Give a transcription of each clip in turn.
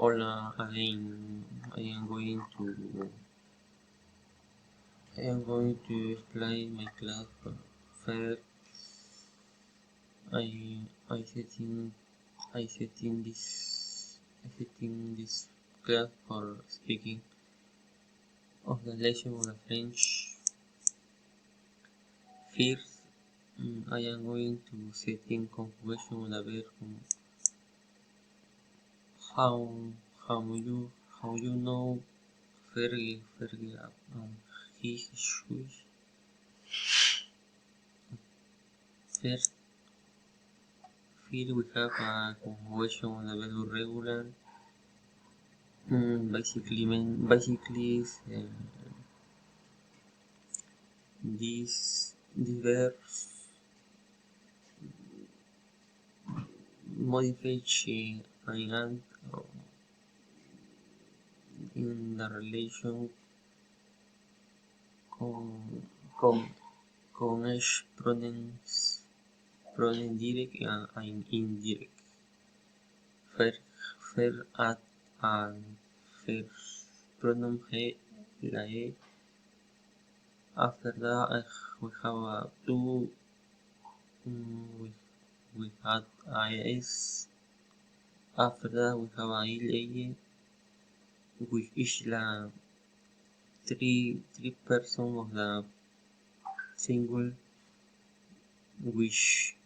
Hola, again. I am going to explain my class. First, I I setting I setting this class for speaking of the lesson of the French. First, I am going to setting conjugation of the verb. How how you know Fergie he should. First, here we have a conjugation of the verb regular. Basically, these verbs modify and in the relation con con con each pronoun direct and indirect. First at and first pronoun he, la e. After that, we have two. We had is. After that, we have a il, which is the three person of the single, which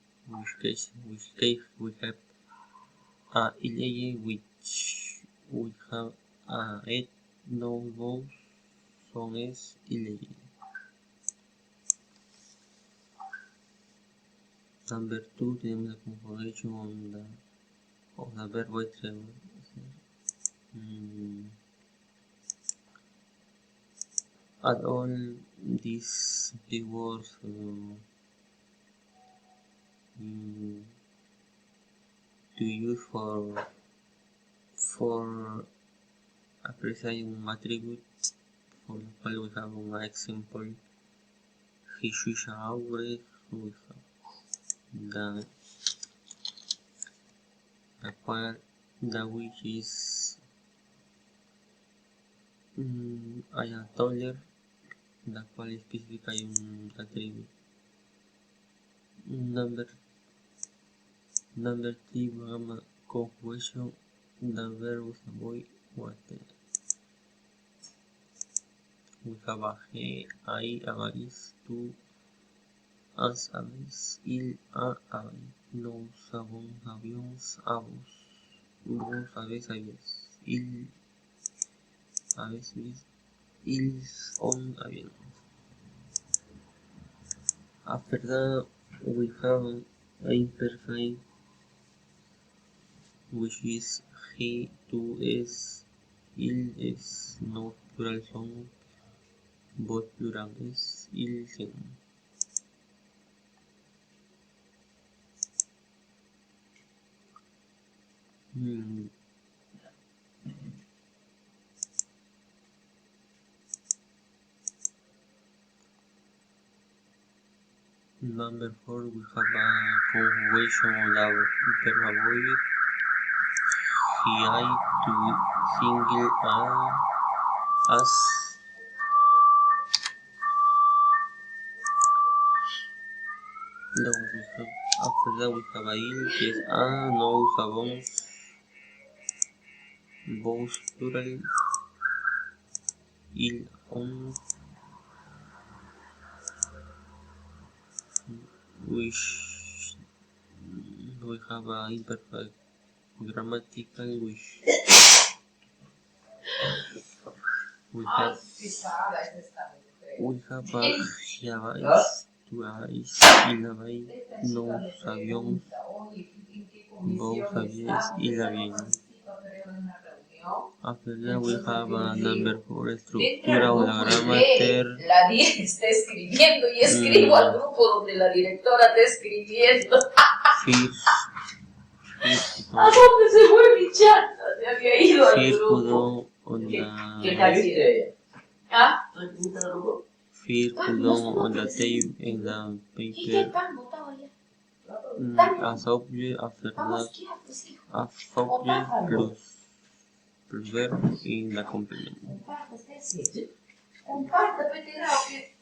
case we have a il, which we have a it, no both, son es il. Number 2 tenemos la conjugation of the verb travel. At all these words to use for appreciating un attribute, for the cual we have an example. He should aure, we have the which is I am taller, la cual especifica un attribute. Number 3 we have a conjugation the verb avoid water. We have a he, I, avarice, tu, as, avis, il, a, avis, nous avons, avions, avos, vos, aves, avies, il, aves, vis, ils, on, avions. After that, we have an imperfect, which is he, tu, es, il, es, no plural son, vos plural es, il, sen. Number 4 we have a conjugation of the verb avoid. He, I, to, single, as. After that we have a il, que es a, nous avons, vos plural, il, on, which we have a imperfect grammatical, which we have a lleváis, tu habéis, il habéis, nous avions, vos habéis, il habían. After that we have a number 4 estructura o la grammar. La está escribiendo y escribo al grupo donde la directora está escribiendo. ¿A dónde se fue mi chata? Se había ido al grupo. ¿Qué tal quiere? ¿Ah? Fear put on the tape in the paper as object. After that, a subject plus plus verb in the complement. Comparta per tirare.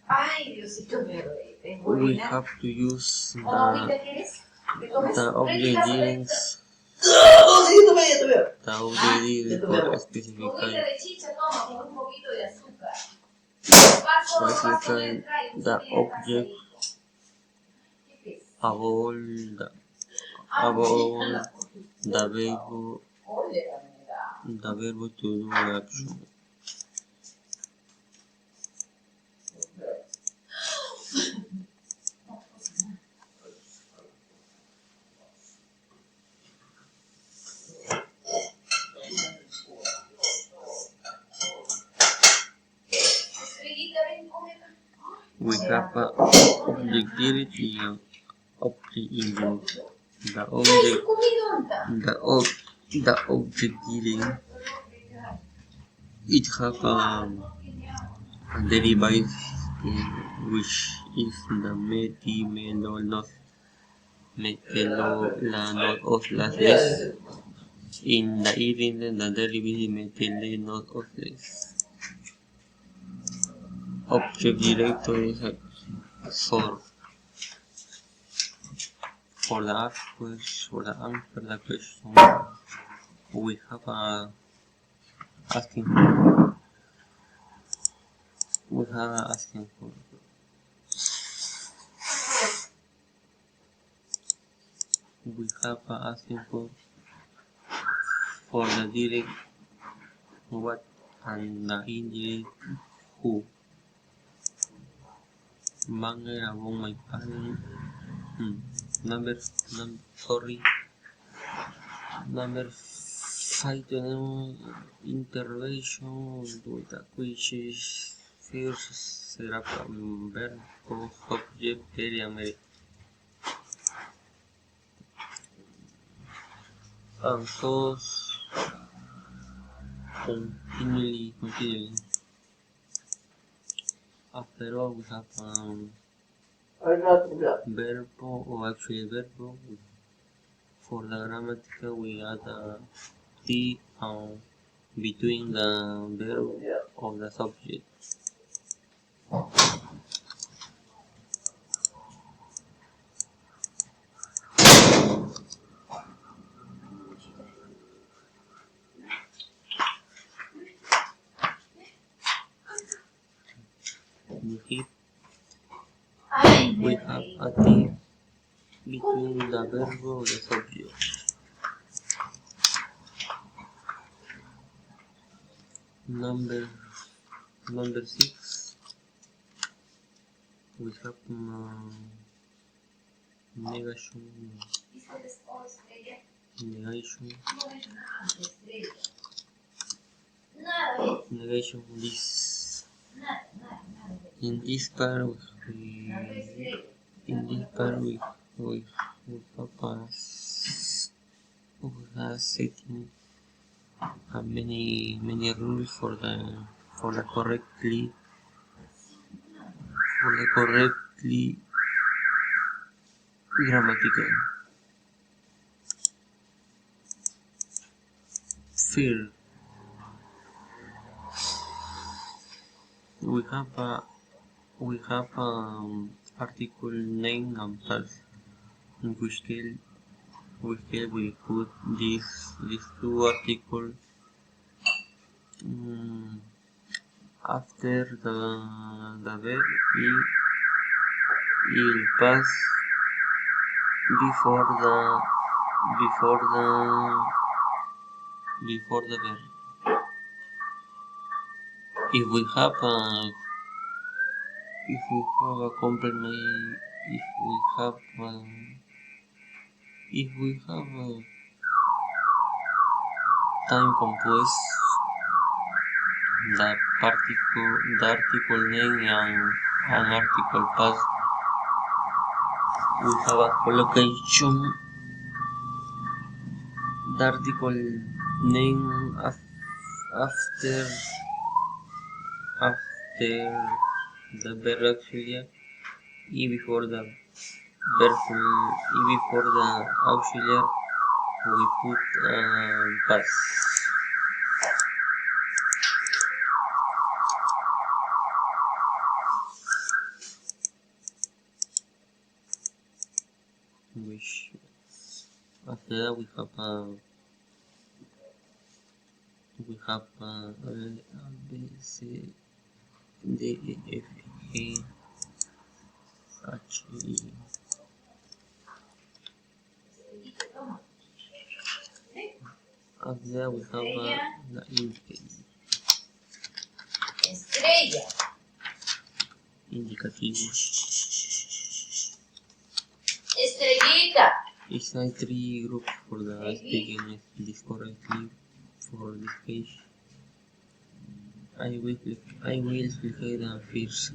Ay, Diosito mío. We have to use the object dealings. The object dealing for specify the object above the verb to do the action. We have a object dealing and object engine. The object dealing, it has a derivative which is the methylanosylase. In the event, the derivative methylanosylase. Object director is for the answer the question we have asking for. We have asking for. We have asking for the direct what and the indirect who. Banger above my parent. Number 5 tenemos interrelation with which is first será verb subject area and so continually. After all, we have verb or actually verb. For the grammatical, we add T between the verb of the subject. We have a T between the verb of the subject. Number 6. We have negation. This in this part we have setting many rules for the correctly grammatical. Fear. We have article name and past in which case we put these two articles after the verb y el past before the verb. If we have a complement, if we have a time composed, the article name and article past, we have a collocation. The article name after the verb auxiliary y before the before the auxiliary we put pass. Which after that we have A, B, C, D, E, F, G, H, I. After that we have the indicativos. Estrellita. It's like 3 groups for the speaking this correctly for this case. I will explain the first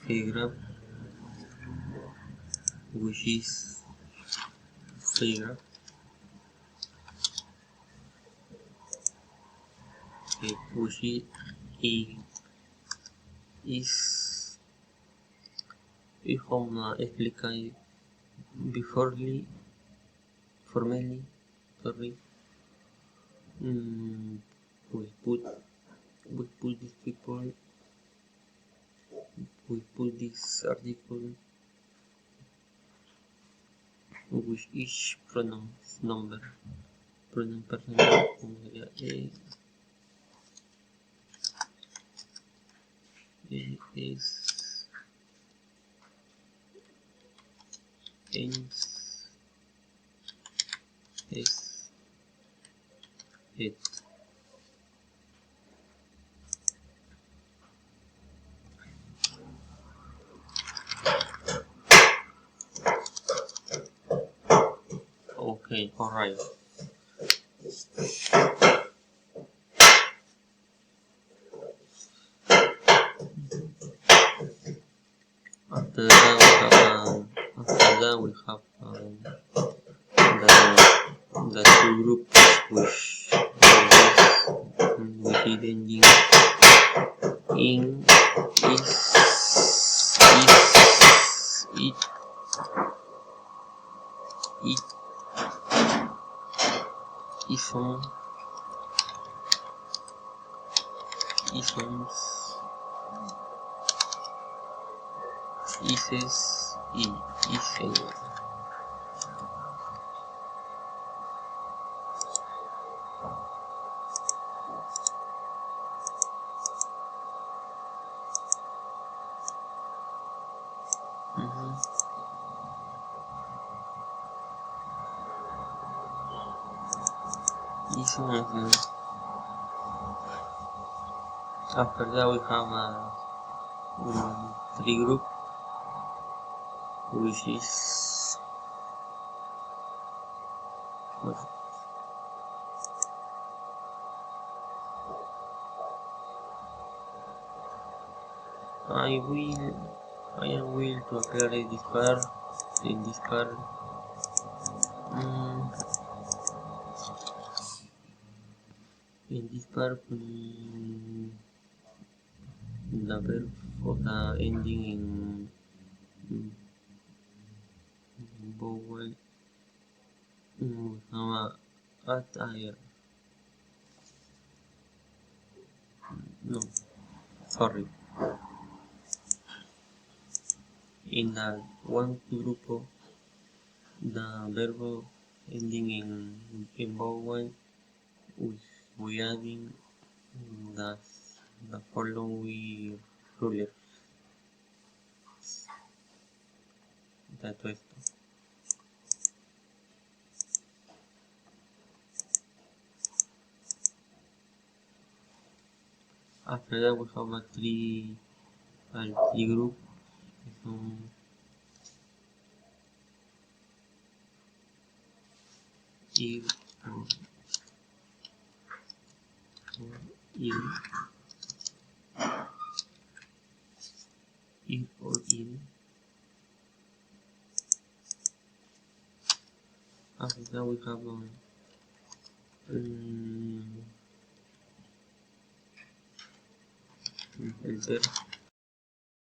graph, which is graph. Okay, which is como expliqué beforely, formally, sorry. We put these people, we put this article, with each pronoun number, pronoun personal, is, ends, is, it. Okay, alright. After that we have the 2 groups which ending in isms, ises, isen. After that we have 3 groups, which is I am will to aclarate this part. In this part, the verb of the ending in vowel at no, sorry. In the one grupo, the verb ending in vowel, we adding the following rulers. Dato esto. After that we have a three group que son ir or in. After that we have el verb